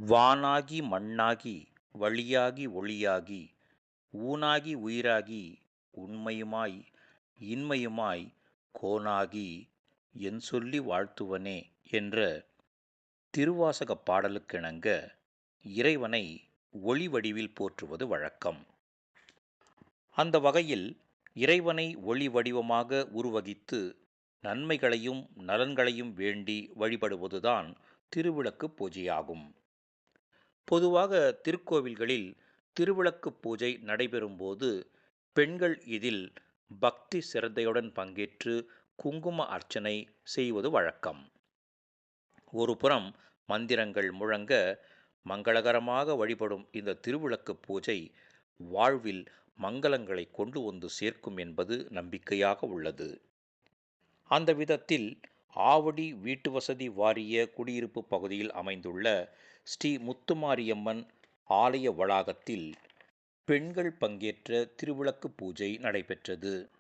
வானாகி மண்ணாகி வழியாகி ஒளியாகி ஊனாகி உயிராகி உண்மையுமாய் இன்மையுமாய் கோனாகி என் சொல்லி வாழ்த்துவனே என்ற திருவாசகப் பாடலுக்கிணங்க இறைவனை ஒளி வடிவில் போற்றுவது வழக்கம். அந்த வகையில் இறைவனை ஒளி வடிவமாக உருவகித்து நன்மைகளையும் நலன்களையும் வேண்டி வழிபடுவதுதான் திருவிளக்கு பூஜையாகும். பொதுவாக திருக்கோவில்களில் திருவிளக்கு பூஜை நடைபெறும்போது பெண்கள் இதில் பக்தி சிரத்தையுடன் பங்கேற்று குங்கும அர்ச்சனை செய்வது வழக்கம். ஒருபுறம் மந்திரங்கள் முழங்க மங்களகரமாக வழிபடும் இந்த திருவிளக்கு பூஜை வாழ்வில் மங்களங்களை கொண்டு வந்து சேர்க்கும் என்பது நம்பிக்கையாக உள்ளது. அந்த விதத்தில் ஆவடி வீட்டு வசதி வாரிய குடியிருப்பு பகுதியில் அமைந்துள்ள ஸ்ரீ முத்துமாரியம்மன் ஆலய வளாகத்தில் பெண்கள் பங்கேற்ற திருவிளக்கு பூஜை நடைபெற்றது.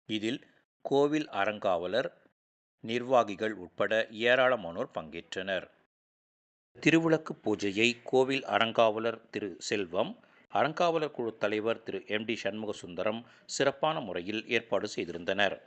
இதில் கோவில் அறங்காவலர், நிர்வாகிகள் உட்பட ஏராளமானோர் பங்கேற்றனர். திருவிளக்கு பூஜையை கோவில் அறங்காவலர் திரு செல்வம், அறங்காவலர் குழு தலைவர் திரு எம்.டி. சண்முக சுந்தரம் சிறப்பான முறையில் ஏற்பாடு செய்திருந்தனர்.